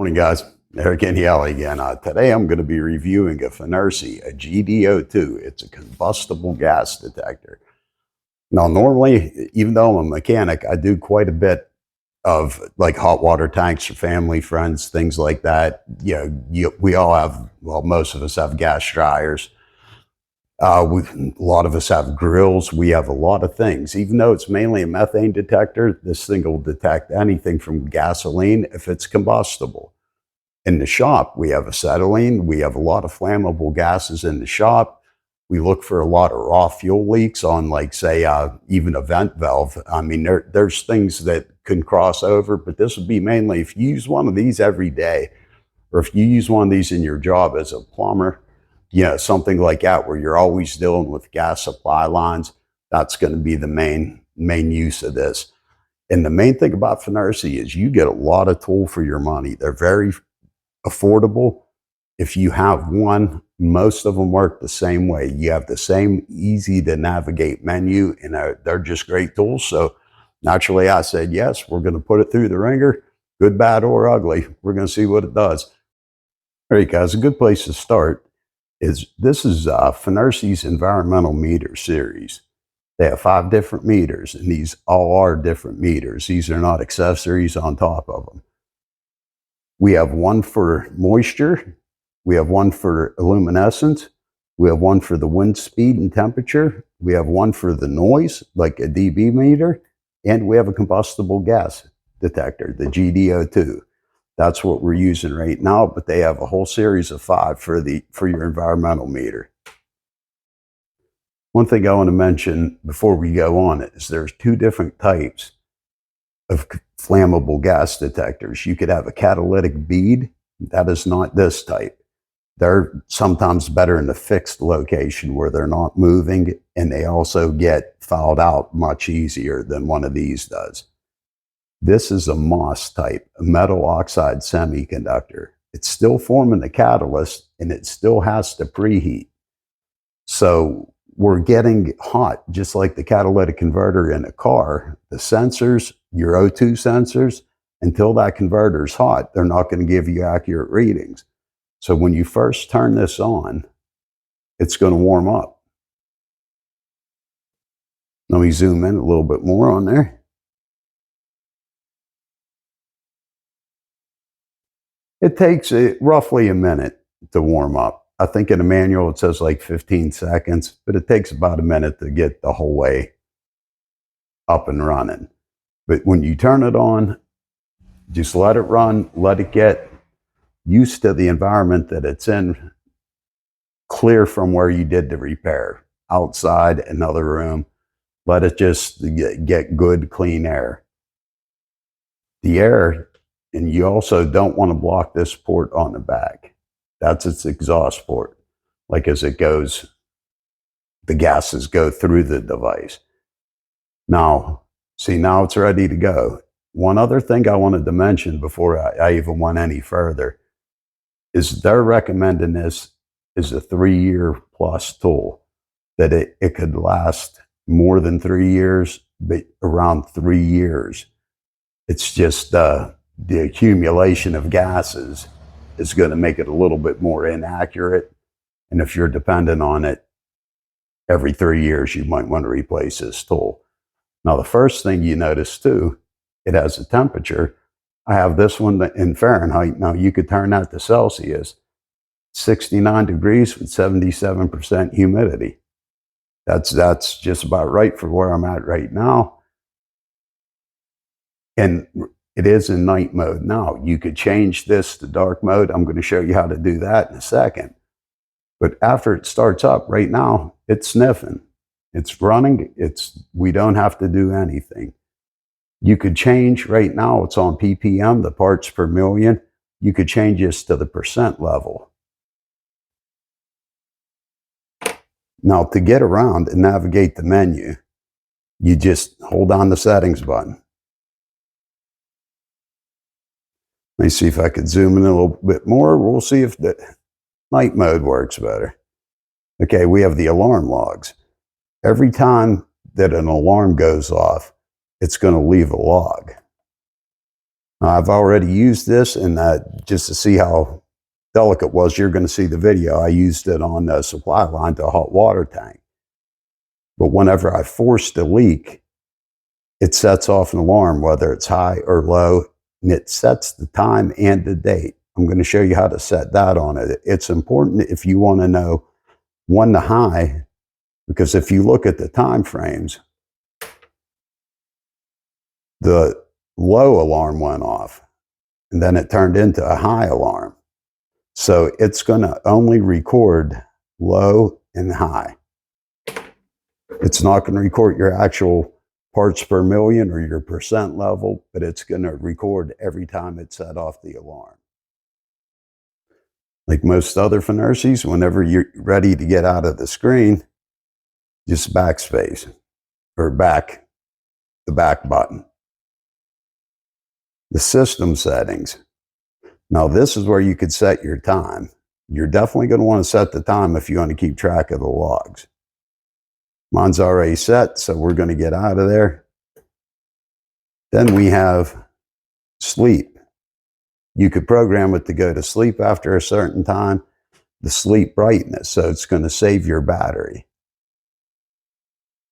Morning, guys. Eric and Yelly again. Today I'm going to be reviewing a Fnirsi, a GD-02. It's a combustible gas detector. Now, normally, even though I'm a mechanic, I do quite a bit of like hot water tanks for family, friends, things like that. We all have, well, most of us have gas dryers. A lot of us have grills. We have a lot of things. Even though it's mainly a methane detector, this thing will detect anything from gasoline if it's combustible. In the shop, we have acetylene. We have a lot of flammable gases in the shop. We look for a lot of raw fuel leaks on, like, say, even a vent valve. I mean, there's things that can cross over, but this would be mainly if you use one of these every day, or if you use one of these in your job as a plumber, something like that, where you're always dealing with gas supply lines. That's going to be the main use of this. And the main thing about Fnirsi is you get a lot of tool for your money. They're very affordable. If you have one, most of them work the same way. You have the same easy to navigate menu, and they're just great tools. So naturally I said, yes, we're going to put it through the ringer, good, bad, or ugly. We're going to see what it does. All right, guys, a good place to start is Fnirsi's environmental meter series. They have 5 different meters, and these all are different meters. These are not accessories on top of them. We have one for moisture. We have one for luminescence. We have one for the wind speed and temperature. We have one for the noise, like a dB meter. And we have a combustible gas detector, the GD-02. That's what we're using right now, but they have a whole series of 5 for your environmental meter. One thing I want to mention before we go on is there's 2 different types of flammable gas detectors. You could have a catalytic bead. That is not this type. They're sometimes better in a fixed location where they're not moving, and they also get fouled out much easier than one of these does. This is a MOS type, a metal oxide semiconductor. It's still forming the catalyst, and it still has to preheat. So we're getting hot, just like the catalytic converter in a car. The sensors, your O2 sensors, until that converter's hot, they're not going to give you accurate readings. So when you first turn this on, it's going to warm up. Let me zoom in a little bit more on there. It takes roughly a minute to warm up. I think in the manual it says like 15 seconds, but it takes about a minute to get the whole way up and running. But when you turn it on, just let it run, let it get used to the environment that it's in, clear from where you did the repair, outside, another room. Let it just get good, clean air. The air, and you also don't want to block this port on the back. That's its exhaust port. Like as it goes, the gases go through the device. Now, see, now it's ready to go. One other thing I wanted to mention before I even went any further is they're recommending this as a 3-year plus tool, that it could last more than 3 years, but around 3 years. It's just the accumulation of gases is going to make it a little bit more inaccurate. And if you're dependent on it, every 3 years, you might want to replace this tool. Now, the first thing you notice too, it has a temperature. I have this one in Fahrenheit. Now, you could turn that to Celsius. 69 degrees with 77% humidity. That's just about right for where I'm at right now. And it is in night mode now. You could change this to dark mode. I'm going to show you how to do that in a second. But after it starts up, right now, it's sniffing. It's running. We don't have to do anything. You could change, right now it's on ppm, the parts per million. You could change this to the percent level. Now, to get around and navigate the menu, you just hold down the settings button. Let me see if I could zoom in a little bit more. We'll see if the night mode works better. Okay, we have the alarm logs. Every time that an alarm goes off, it's going to leave a log. I've already used this, and just to see how delicate it was, you're going to see the video. I used it on the supply line to a hot water tank. But whenever I force the leak, it sets off an alarm, whether it's high or low, and it sets the time and the date. I'm going to show you how to set that on it. It's important if you want to know when the high, because if you look at the time frames, the low alarm went off, and then it turned into a high alarm. So it's going to only record low and high. It's not going to record your actual parts per million or your percent level, but it's going to record every time it set off the alarm. Like most other Fnirsis, whenever you're ready to get out of the screen, just backspace or the back button. The system settings. Now this is where you could set your time. You're definitely going to want to set the time if you want to keep track of the logs. Mine's already set, so we're going to get out of there. Then we have sleep. You could program it to go to sleep after a certain time, the sleep brightness, so it's going to save your battery.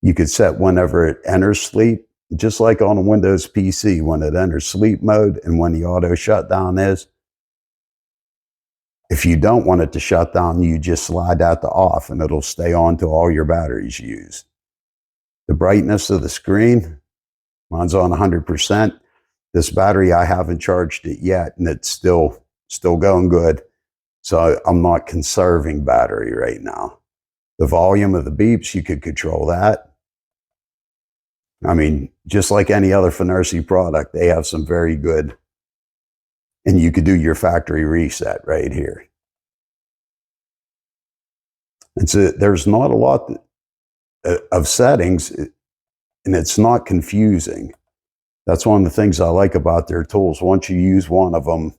You could set whenever it enters sleep, just like on a Windows PC, when it enters sleep mode and when the auto shutdown is. If you don't want it to shut down, you just slide that to off and it'll stay on till all your batteries used. The brightness of the screen, mine's on 100%. This battery, I haven't charged it yet, and it's still going good. So I'm not conserving battery right now. The volume of the beeps, you could control that. I mean, just like any other Fnirsi product, they have some very good, and you could do your factory reset right here. And so there's not a lot of settings, and it's not confusing. That's one of the things I like about their tools. Once you use one of them,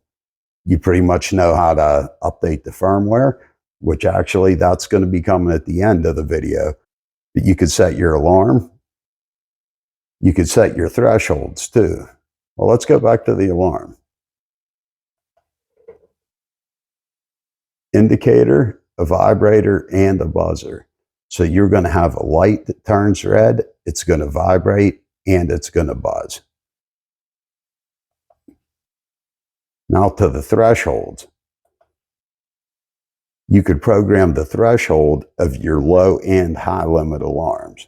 you pretty much know how to update the firmware, which actually that's going to be coming at the end of the video. But you could set your alarm. You could set your thresholds too. Well, let's go back to the alarm. Indicator, a vibrator, and a buzzer. So you're going to have a light that turns red, it's going to vibrate, and it's going to buzz. Now to the thresholds. You could program the threshold of your low and high limit alarms.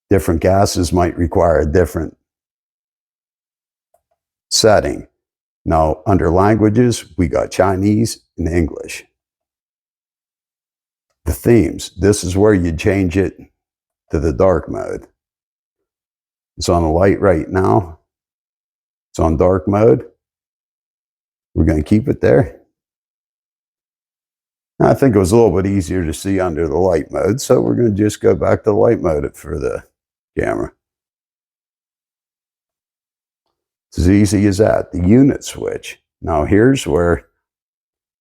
Different gases might require a different setting. Now, under languages, we got Chinese and English. The themes, this is where you change it to the dark mode. It's on a light right now. It's on dark mode. We're going to keep it there. I think it was a little bit easier to see under the light mode, so we're going to just go back to the light mode for the camera. It's as easy as that. The unit switch. Now here's where,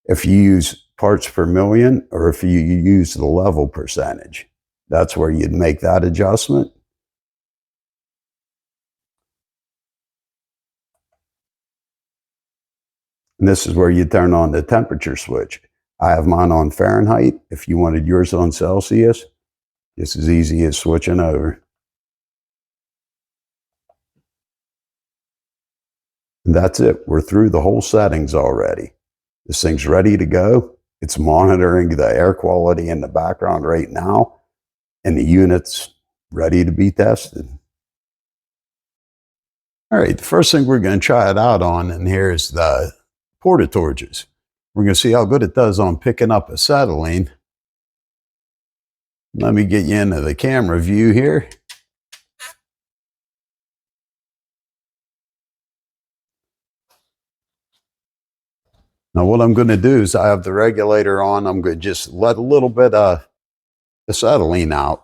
if you use parts per million or if you use the level percentage, that's where you'd make that adjustment. And this is where you turn on the temperature switch. I have mine on Fahrenheit. If you wanted yours on Celsius, just as easy as switching over. And that's it. We're through the whole settings already. This thing's ready to go. It's monitoring the air quality in the background right now, and the unit's ready to be tested. All right, the first thing we're going to try it out on, and here's the porta-torches. We're going to see how good it does on picking up acetylene. Let me get you into the camera view here. Now what I'm going to do is I have the regulator on. I'm going to just let a little bit of acetylene out.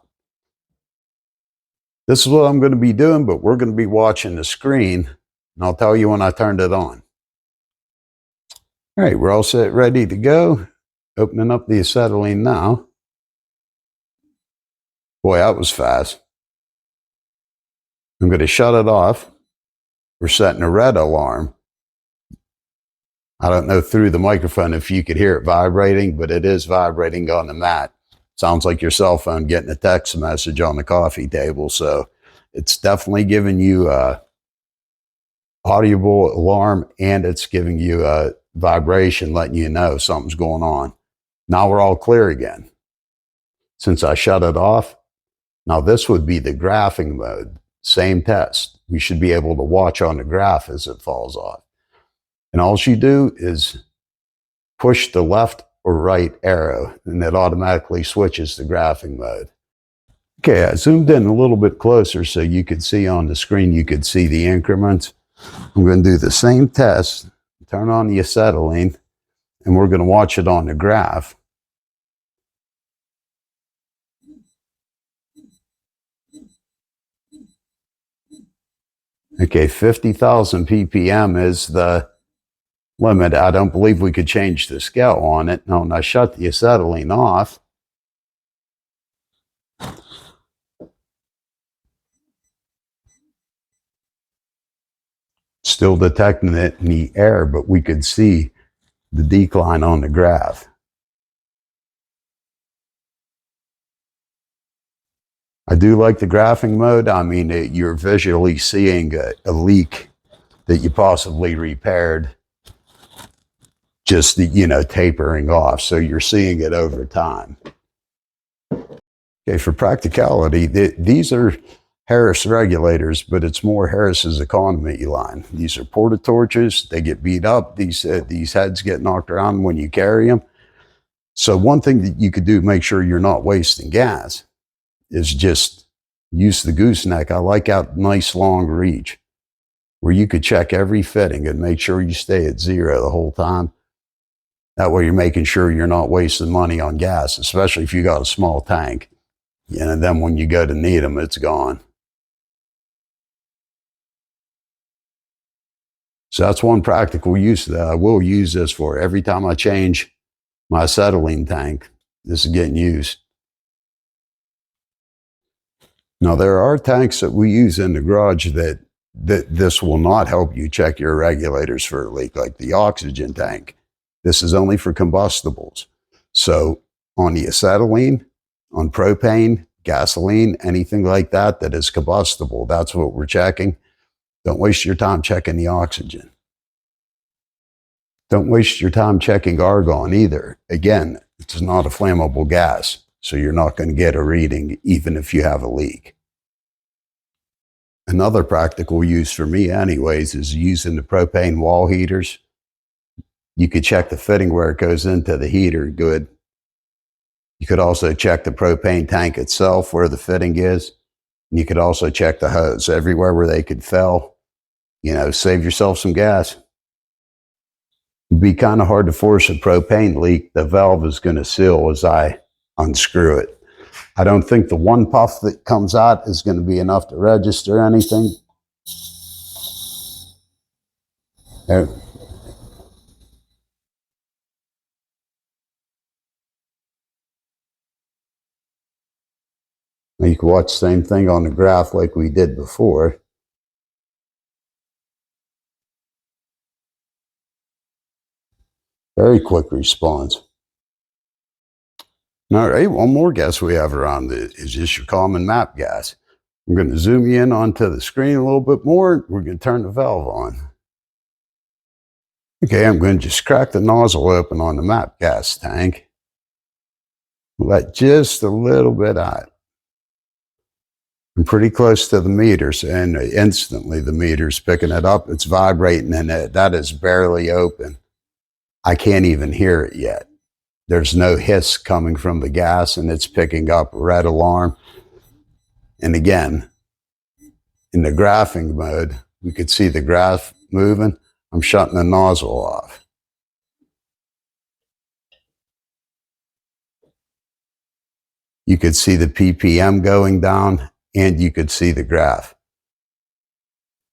This is what I'm going to be doing, but we're going to be watching the screen, and I'll tell you when I turned it on. All right, we're all set, ready to go. Opening up the acetylene now. Boy, that was fast. I'm going to shut it off. we're setting a red alarm. I don't know through the microphone if you could hear it vibrating, but it is vibrating on the mat. Sounds like your cell phone getting a text message on the coffee table. So it's definitely giving you a audible alarm, and it's giving you a vibration letting you know something's going on. Now we're all clear again. Since I shut it off, now this would be the graphing mode. Same test. We should be able to watch on the graph as it falls off. And all you do is push the left or right arrow, and it automatically switches to graphing mode. Okay, I zoomed in a little bit closer so you could see on the screen, you could see the increments. I'm going to do the same test, turn on the acetylene, and we're going to watch it on the graph. Okay, 50,000 ppm is the limit. I don't believe we could change the scale on it. Now, when I shut the acetylene off, still detecting it in the air, but we could see the decline on the graph. I do like the graphing mode. I mean, you're visually seeing a leak that you possibly repaired, just, tapering off. So you're seeing it over time. Okay, for practicality, these are Harris regulators, but it's more Harris's economy line. These are porta torches. They get beat up. These heads get knocked around when you carry them. So one thing that you could do, make sure you're not wasting gas, is just use the gooseneck. I like out nice long reach where you could check every fitting and make sure you stay at zero the whole time. That way you're making sure you're not wasting money on gas, especially if you got a small tank. And then when you go to need them, it's gone. So that's one practical use that I will use this for. Every time I change my acetylene tank, this is getting used. Now, there are tanks that we use in the garage that this will not help you check your regulators for a leak, like the oxygen tank. This is only for combustibles. So on the acetylene, on propane, gasoline, anything like that that is combustible, that's what we're checking. Don't waste your time checking the oxygen. Don't waste your time checking argon either. Again, it's not a flammable gas, so you're not going to get a reading even if you have a leak. Another practical use for me anyways is using the propane wall heaters. You could check the fitting where it goes into the heater good. You could also check the propane tank itself where the fitting is. And you could also check the hose everywhere where they could fail. Save yourself some gas. It'd be kind of hard to force a propane leak. The valve is going to seal as I unscrew it. I don't think the one puff that comes out is going to be enough to register anything. There. You can watch the same thing on the graph like we did before. Very quick response. All right, one more gas we have around is just your common MAPP gas. I'm going to zoom you in onto the screen a little bit more. We're going to turn the valve on. Okay, I'm going to just crack the nozzle open on the MAPP gas tank. Let just a little bit out. I'm pretty close to the meters, and instantly the meter's picking it up. It's vibrating, and that is barely open. I can't even hear it yet. There's no hiss coming from the gas, and it's picking up red alarm. And again, in the graphing mode, we could see the graph moving. I'm shutting the nozzle off. You could see the ppm going down, and you could see the graph.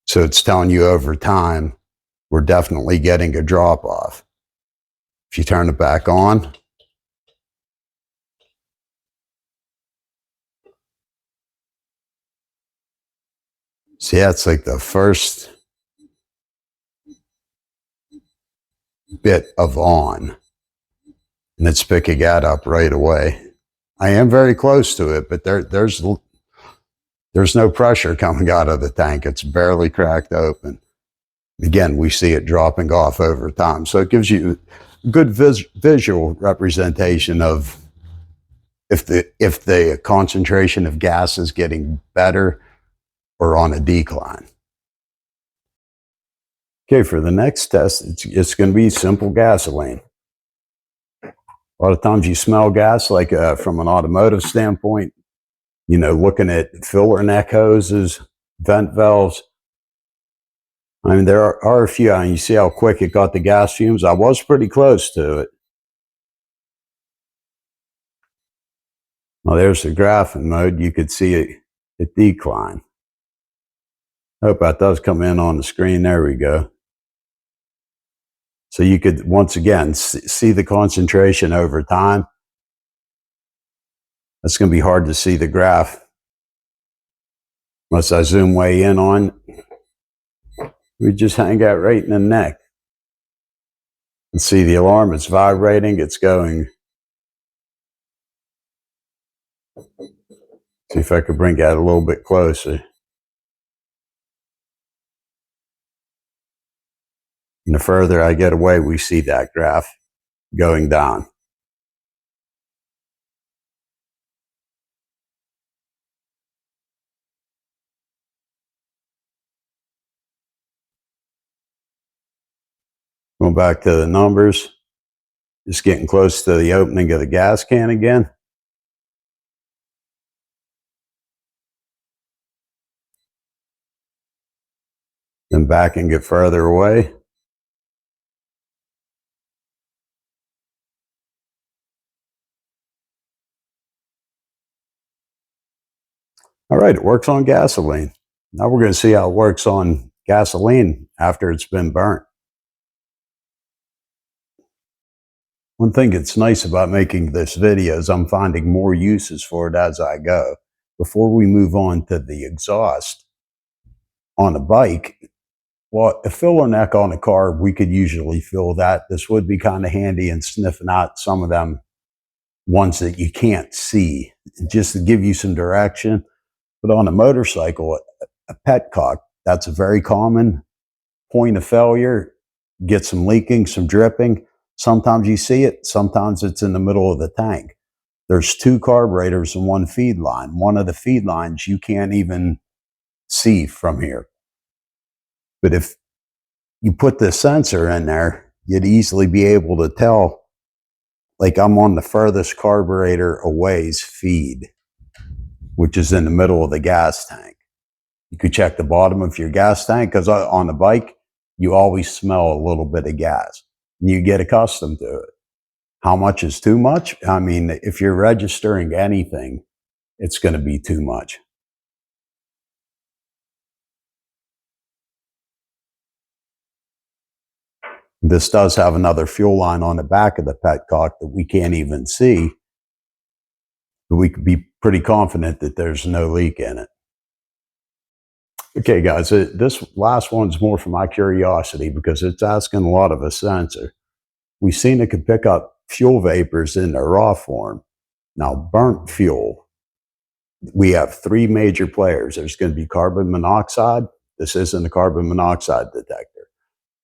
So it's telling you over time, we're definitely getting a drop off. If you turn it back on, see, that's like the first bit of on, and it's picking that up right away. I am very close to it, but there's no pressure coming out of the tank. It's barely cracked open. Again, we see it dropping off over time. So it gives you a good visual representation of if the concentration of gas is getting better or on a decline. Okay, for the next test, it's going to be simple gasoline. A lot of times you smell gas, like from an automotive standpoint, you know, looking at filler neck hoses, vent valves. I mean, there are a few, and you see how quick it got the gas fumes. I was pretty close to it. Well, there's the graphing mode. You could see it decline. Hope that does come in on the screen. There we go. So you could, once again, see the concentration over time. That's going to be hard to see the graph unless I zoom way in on. We just hang out right in the neck and see the alarm. It's vibrating. It's going. See if I could bring that a little bit closer. And the further I get away, we see that graph going down. Going back to the numbers, just getting close to the opening of the gas can again. Then back and get further away. All right, it works on gasoline. Now we're going to see how it works on gasoline after it's been burnt. One thing that's nice about making this video is I'm finding more uses for it as I go. Before we move on to the exhaust on a bike, well, a filler neck on a car, we could usually fill that. This would be kind of handy in sniffing out some of them ones that you can't see, just to give you some direction. But on a motorcycle, a petcock, that's a very common point of failure. Get some leaking, some dripping. Sometimes you see it, sometimes it's in the middle of the tank. There's two carburetors and one feed line. One of the feed lines you can't even see from here. But if you put the sensor in there, you'd easily be able to tell, like I'm on the furthest carburetor away's feed, which is in the middle of the gas tank. You could check the bottom of your gas tank, because on the bike, you always smell a little bit of gas. And you get accustomed to it. How much is too much? I mean, if you're registering anything, it's going to be too much. This does have another fuel line on the back of the petcock that we can't even see, but we could be pretty confident that there's no leak in it. Okay, guys, this last one's more for my curiosity because it's asking a lot of a sensor. We've seen it can pick up fuel vapors in their raw form. Now, burnt fuel, we have three major players. There's going to be carbon monoxide. This isn't a carbon monoxide detector.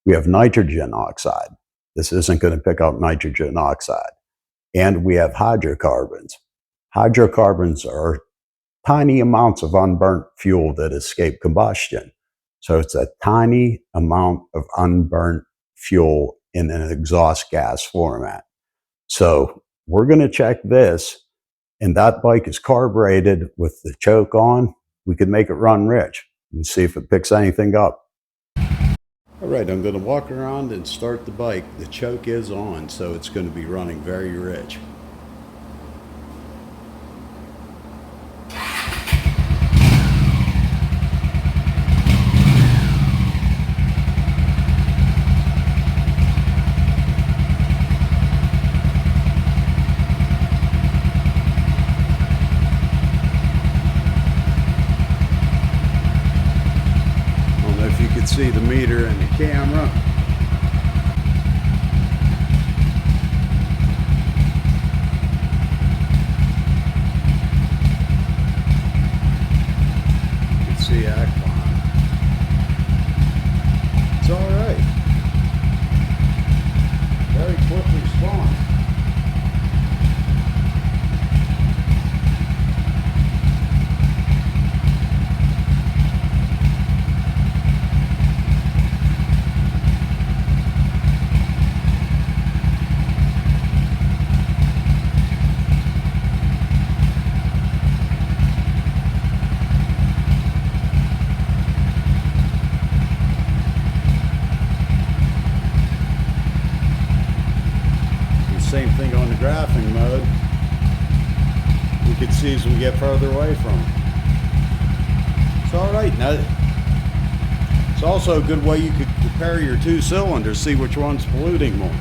We have nitrogen oxide. This isn't going to pick up nitrogen oxide. And we have hydrocarbons. Hydrocarbons are tiny amounts of unburnt fuel that escape combustion. So it's a tiny amount of unburnt fuel in an exhaust gas format. So we're going to check this, and that bike is carbureted with the choke on. We could make it run rich and see if it picks anything up. All right, I'm going to walk around and start the bike. The choke is on, so it's going to be running very rich. See the meter and the camera. get further away from it. It's all right. Now, it's also a good way you could compare your two cylinders, see which one's polluting more.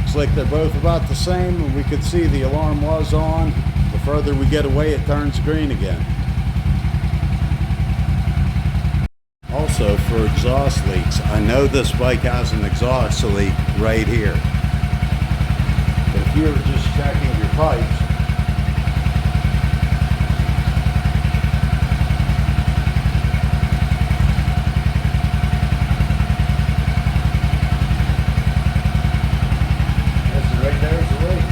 Looks like they're both about the same, and we could see the alarm was on. The further we get away, it turns green again. Also, for exhaust leaks, I know this bike has an exhaust leak right here. But if you were just checking your pipes, right there's the leak.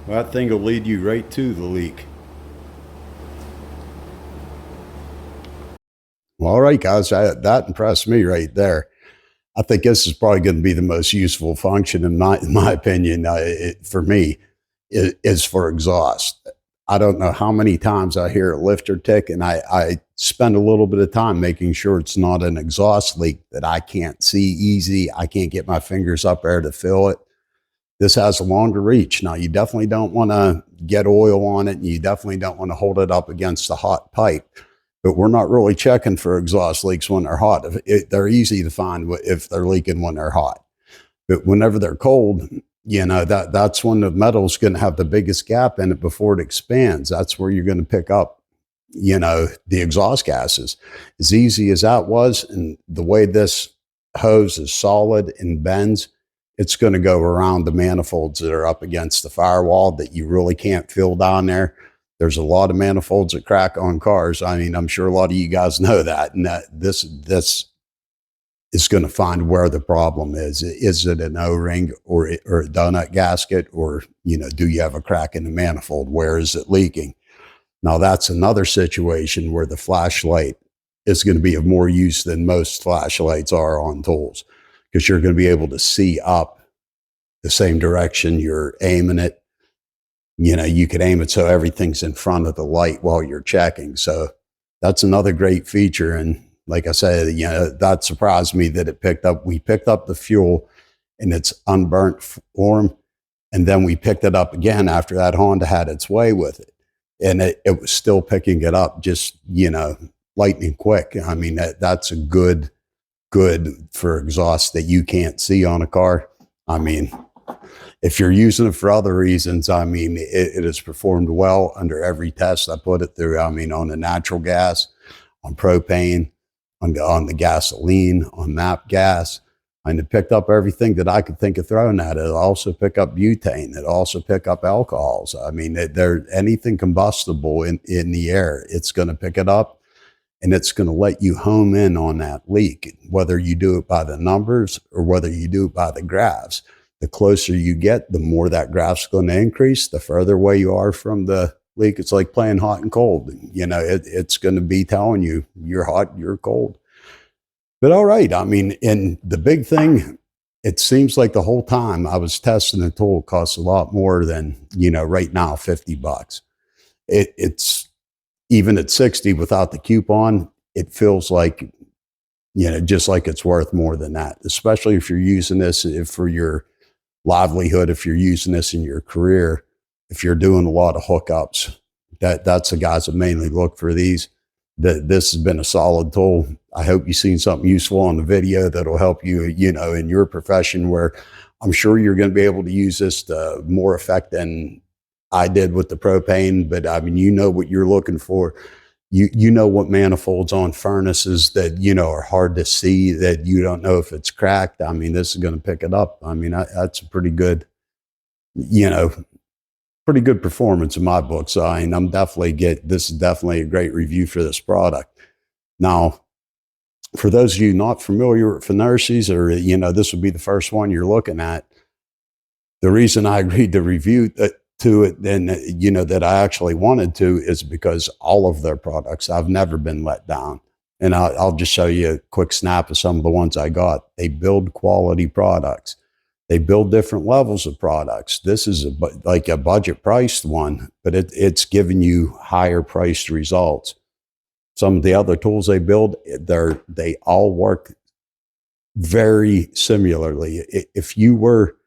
Well, that thing will lead you right to the leak. Well, all right, guys, that impressed me right there. I think this is probably going to be the most useful function in my opinion, for me, is for exhaust. I don't know how many times I hear a lifter tick, and I spend a little bit of time making sure it's not an exhaust leak that I can't see easy. I can't get my fingers up there to feel it. This has a longer reach. Now, you definitely don't want to get oil on it, and you definitely don't want to hold it up against the hot pipe. But we're not really checking for exhaust leaks when they're hot. They're easy to find if they're leaking when they're hot. But whenever they're cold, you know, that's when the metal's going to have the biggest gap in it before it expands. That's where you're going to pick up, you know, the exhaust gases. As easy as that was, and the way this hose is solid and bends, it's going to go around the manifolds that are up against the firewall that you really can't feel down there. There's a lot of manifolds that crack on cars. I mean, I'm sure a lot of you guys know that. And this is going to find where the problem is. Is it an O-ring or a donut gasket? Or, you know, do you have a crack in the manifold? Where is it leaking? Now, that's another situation where the flashlight is going to be of more use than most flashlights are on tools, because you're going to be able to see up the same direction you're aiming it. You know, you could aim it so everything's in front of the light while you're checking. So that's another great feature. And like I said, you know, that surprised me that we picked up the fuel in its unburnt form. And then we picked it up again after that Honda had its way with it. And it was still picking it up just, you know, lightning quick. I mean, that's a good for exhaust that you can't see on a car. I mean, if you're using it for other reasons, I mean, it has performed well under every test I put it through. I mean, on the natural gas, on propane, on the gasoline, on MAPP gas. And it picked up everything that I could think of throwing at it. It'll also pick up butane. It'll also pick up alcohols. I mean, anything combustible in the air, it's going to pick it up. And it's going to let you home in on that leak, whether you do it by the numbers or whether you do it by the graphs. The closer you get, the more that graph's going to increase. The further away you are from the leak, it's like playing hot and cold. You know, it's going to be telling you you're hot, you're cold. But all right, I mean, and the big thing, it seems like the whole time I was testing the tool, it costs a lot more than, you know, right now, $50. It's even at 60 without the coupon, it feels like, you know, just like it's worth more than that, especially if you're using this for your livelihood, if you're using this in your career, if you're doing a lot of hookups. That's the guys that mainly look for these. This has been a solid tool. I hope you've seen something useful on the video that'll help you, you know, in your profession, where I'm sure you're going to be able to use this to more effect than I did with the propane. But I mean, you know what you're looking for. You know what manifolds on furnaces that, you know, are hard to see, that you don't know if it's cracked. I mean, this is going to pick it up. I mean, that's a pretty good, you know, pretty good performance in my book. So I mean, this is definitely a great review for this product. Now, for those of you not familiar with Fnirsi's, or, you know, this would be the first one you're looking at, The reason I agreed to review to it, then that I actually wanted to, is because all of their products, I've never been let down. And I'll just show you a quick snap of some of the ones I got. They build quality products. They build different levels of products. This is like a budget priced one, but it's giving you higher priced results. Some of the other tools they build, they all work very similarly. If you were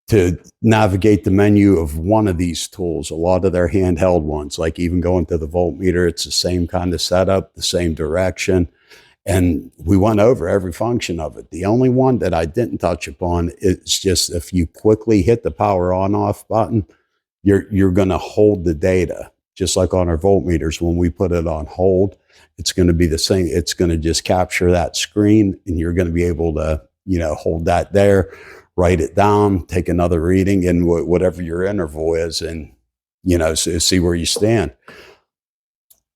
to navigate the menu of one of these tools, a lot of their handheld ones, like even going to the voltmeter, it's the same kind of setup, the same direction. And we went over every function of it. The only one that I didn't touch upon is just if you quickly hit the power on off button, you're going to hold the data. Just like on our voltmeters, when we put it on hold, it's going to be the same. It's going to just capture that screen, and you're going to be able to, hold that there, write it down, take another reading, and whatever your interval is, and see where you stand.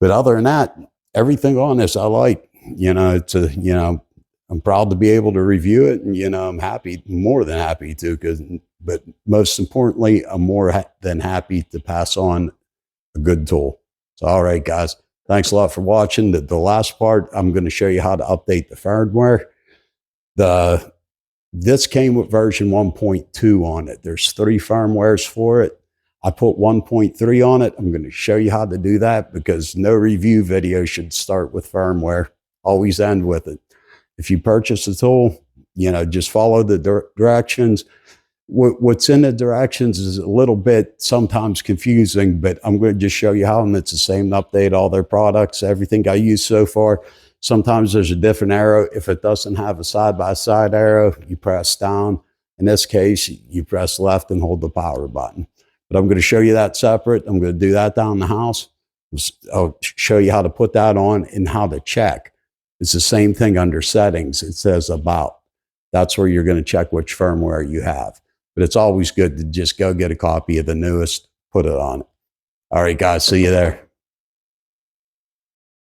But other than that, everything on this I like. I'm proud to be able to review it, and I'm happy, more than happy to, but most importantly, I'm more than happy to pass on a good tool. So, all right, guys, thanks a lot for watching. The last part, I'm going to show you how to update the firmware. This came with version 1.2 on it. There's 3 firmwares for it. I put 1.3 on it. I'm going to show you how to do that, because no review video should start with firmware. Always end with it. If you purchase a tool, just follow the directions. What's in the directions is a little bit sometimes confusing, but I'm going to just show you how, and it's the same to update all their products, everything I use so far. Sometimes there's a different arrow. If it doesn't have a side-by-side arrow, you press down. In this case, you press left and hold the power button. But I'm going to show you that separate. I'm going to do that down the house. I'll show you how to put that on and how to check. It's the same thing under settings. It says about. That's where you're going to check which firmware you have. But it's always good to just go get a copy of the newest, put it on it. All right, guys, see you there.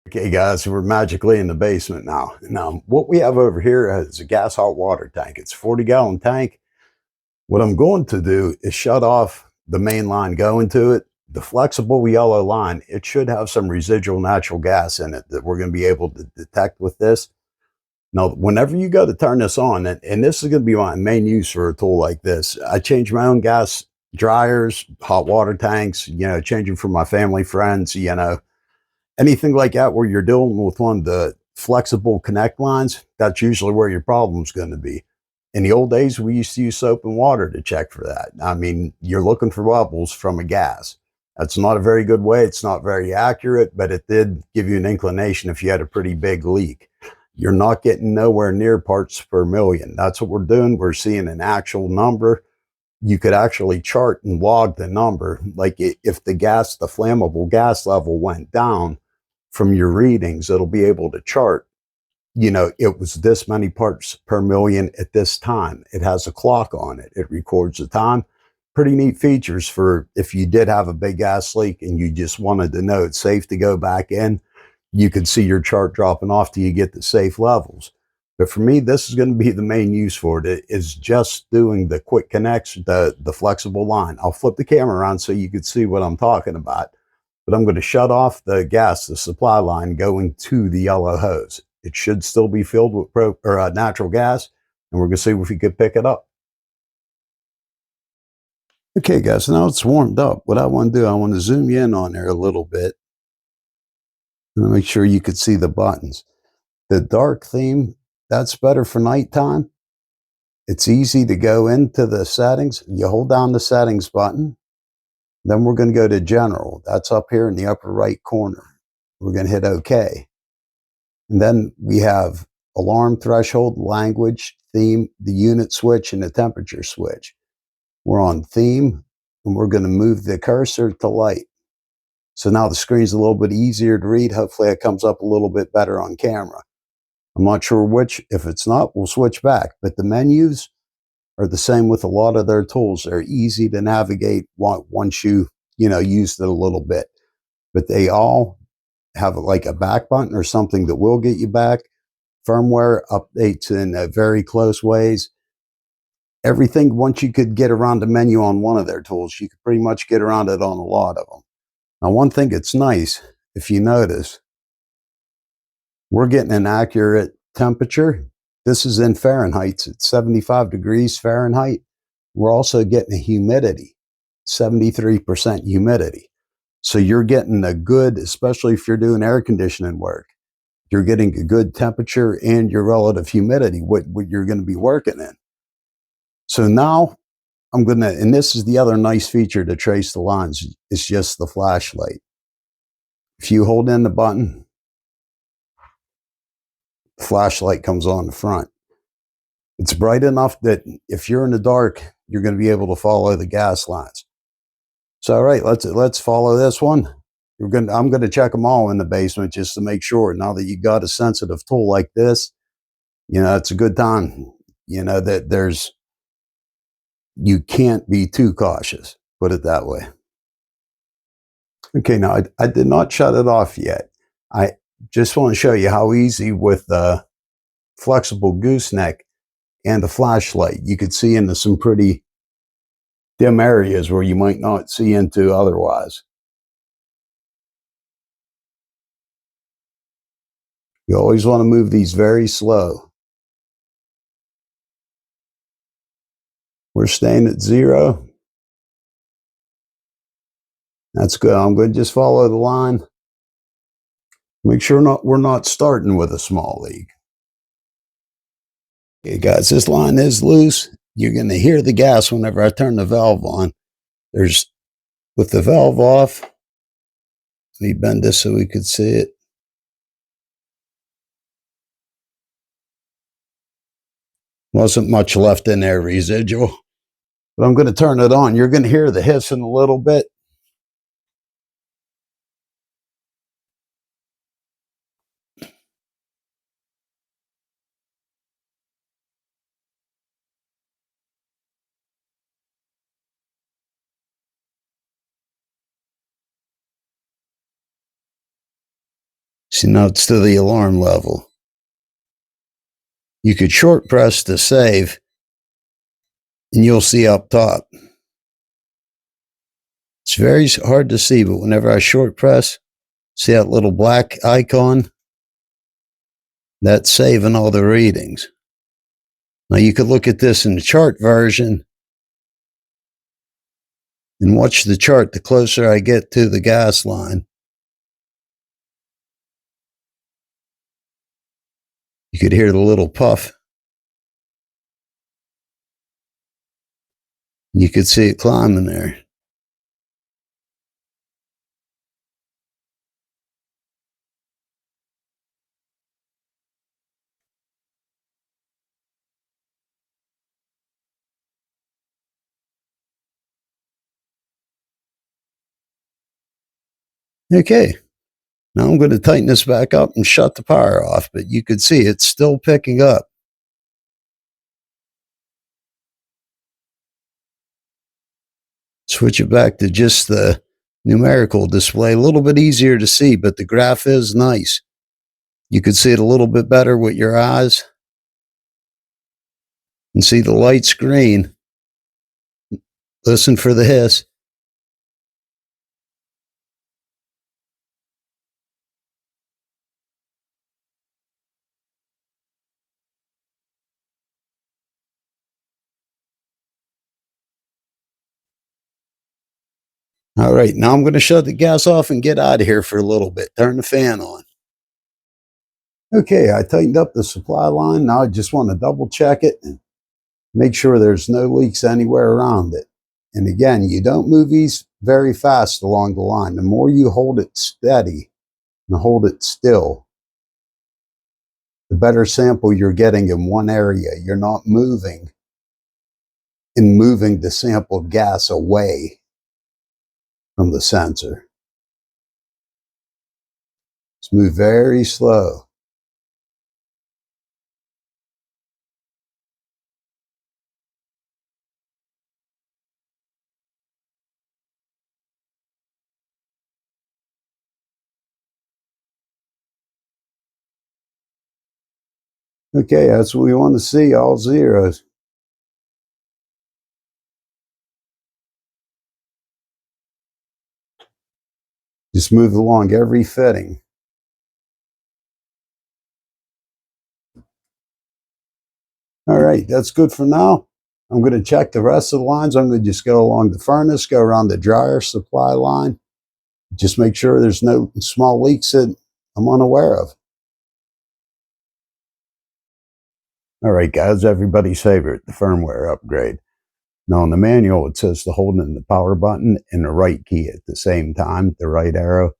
Okay, guys, we're magically in the basement now. Now, what we have over here is a gas hot water tank. It's a 40-gallon tank. What I'm going to do is shut off the main line going to it. The flexible yellow line, it should have some residual natural gas in it that we're going to be able to detect with this. Now, whenever you go to turn this on, and this is going to be my main use for a tool like this, I change my own gas dryers, hot water tanks, changing for my family, friends, anything like that where you're dealing with one of the flexible connect lines. That's usually where your problem's going to be. In the old days, we used to use soap and water to check for that. I mean, you're looking for bubbles from a gas. That's not a very good way. It's not very accurate, but it did give you an inclination if you had a pretty big leak. You're not getting nowhere near parts per million. That's what we're doing. We're seeing an actual number. You could actually chart and log the number. Like if the flammable gas level went down from your readings, it'll be able to chart, it was this many parts per million at this time. It has a clock on it. It records the time. Pretty neat features for if you did have a big gas leak and you just wanted to know it's safe to go back in. You could see your chart dropping off till you get the safe levels. But for me, this is going to be the main use for it, is just doing the quick connects, the flexible line. I'll flip the camera around so you can see what I'm talking about. But I'm going to shut off the supply line going to the yellow hose. It should still be filled with natural gas, and we're going to see if we can pick it up. Okay, guys, now it's warmed up. What I want to do, I want to zoom you in on there a little bit. Make sure you could see the buttons. The dark theme, that's better for nighttime. It's easy to go into the settings. You hold down the settings button. Then we're going to go to general. That's up here in the upper right corner. We're going to hit OK. And then we have alarm threshold, language, theme, the unit switch, and the temperature switch. We're on theme, and we're going to move the cursor to light. So now the screen's a little bit easier to read. Hopefully it comes up a little bit better on camera. I'm not sure which. If it's not, we'll switch back. But the menus are the same with a lot of their tools. They're easy to navigate once you used it a little bit. But they all have like a back button or something that will get you back. Firmware updates in very close ways. everything, once you could get around the menu on one of their tools, you could pretty much get around it on a lot of them. Now, one thing that's nice, if you notice, we're getting an accurate temperature. This is in Fahrenheit. It's 75 degrees Fahrenheit. We're also getting a humidity, 73% humidity. So you're getting a good, especially if you're doing air conditioning work, you're getting a good temperature and your relative humidity, what you're going to be working in. So now I'm going to, and this is the other nice feature to trace the lines, it's just the flashlight. If you hold in the button, the flashlight comes on the front. It's bright enough that if you're in the dark, you're going to be able to follow the gas lines. So, all right, let's follow this one. I'm going to check them all in the basement just to make sure. Now that you got a sensitive tool like this, it's a good time. That you can't be too cautious. Put it that way. Okay, now I did not shut it off yet. I just want to show you how easy with the flexible gooseneck and the flashlight, you could see into some pretty dim areas where you might not see into otherwise. You always want to move these very slow. We're staying at 0. That's good. I'm going to just follow the line. Make sure we're not starting with a small leak. Okay, guys, this line is loose. You're going to hear the gas whenever I turn the valve on. With the valve off, let me bend this so we could see it. Wasn't much left in there residual. But I'm going to turn it on. You're going to hear the hissing a little bit. See, now it's to the alarm level. You could short press to save, and you'll see up top. It's very hard to see, but whenever I short press, see that little black icon? That's saving all the readings. Now you could look at this in the chart version and watch the chart the closer I get to the gas line. You could hear the little puff. You could see it climbing there. Okay, now I'm going to tighten this back up and shut the power off, but you could see it's still picking up. Switch it back to just the numerical display. A little bit easier to see, but the graph is nice. You could see it a little bit better with your eyes and see the light's green. Listen for the hiss. All right, now I'm going to shut the gas off and get out of here for a little bit. Turn the fan on. Okay, I tightened up the supply line. Now I just want to double check it and make sure there's no leaks anywhere around it. And again, you don't move these very fast along the line. The more you hold it steady and hold it still, the better sample you're getting in one area. You're not moving the sampled gas away from the sensor. Just move very slow. Okay, that's what we want to see, all zeros. Just move along every fitting. All right, that's good for now. I'm going to check the rest of the lines. I'm going to just go along the furnace, go around the dryer supply line. Just make sure there's no small leaks that I'm unaware of. All right, guys, everybody's favorite, the firmware upgrade. Now, in the manual, it says to hold in the power button and the right key at the same time, the right arrow.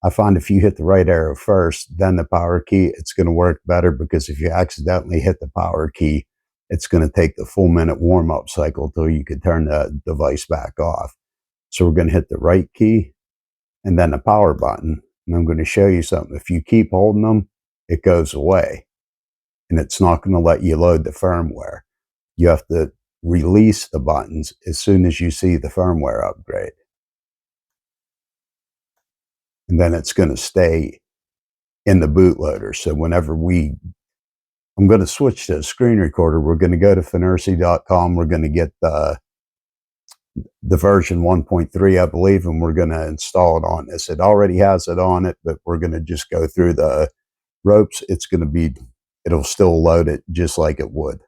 I find if you hit the right arrow first, then the power key, it's going to work better, because if you accidentally hit the power key, it's going to take the full minute warm-up cycle till you can turn the device back off. So we're going to hit the right key and then the power button. And I'm going to show you something. If you keep holding them, it goes away, and it's not going to let you load the firmware. You have to release the buttons as soon as you see the firmware upgrade. And then it's going to stay in the bootloader. So whenever I'm going to switch to a screen recorder. We're going to go to Fnirsi.com. We're going to get the version 1.3, I believe, and we're going to install it on this. It already has it on it, but we're going to just go through the ropes. It'll still load it just like it would.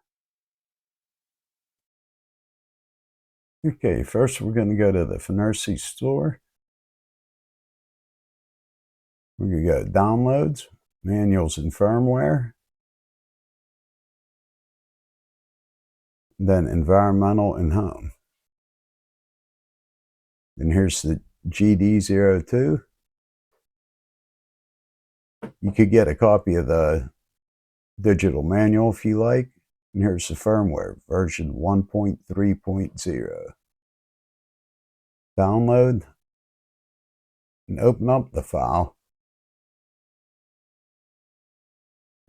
Okay, first we're going to go to the Fnirsi store. We're going to go to Downloads, Manuals and Firmware, then Environmental and Home. And here's the GD-02. You could get a copy of the digital manual if you like. And here's the firmware, version 1.3.0. Download and open up the file.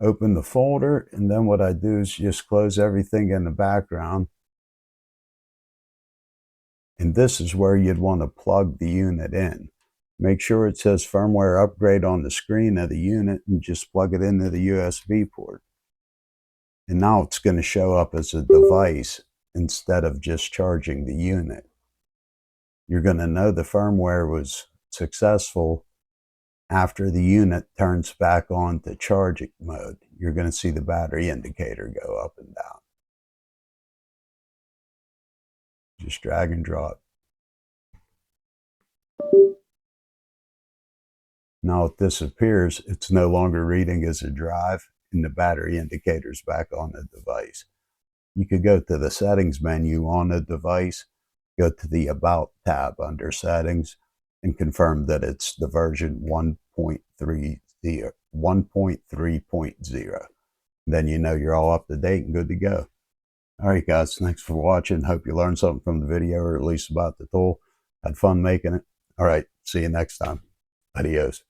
Open the folder, and then what I do is just close everything in the background. And this is where you'd want to plug the unit in. Make sure it says firmware upgrade on the screen of the unit, and just plug it into the USB port. And now it's going to show up as a device instead of just charging the unit. You're going to know the firmware was successful after the unit turns back on to charging mode. You're going to see the battery indicator go up and down. Just drag and drop. Now it disappears. It's no longer reading as a drive, and the battery indicator's back on the device. You could go to the settings menu on the device, go to the About tab under Settings, and confirm that it's the version 1.3.0. Then you know you're all up to date and good to go. All right, guys, thanks for watching. Hope you learned something from the video, or at least about the tool. Had fun making it. All right, see you next time. Adios.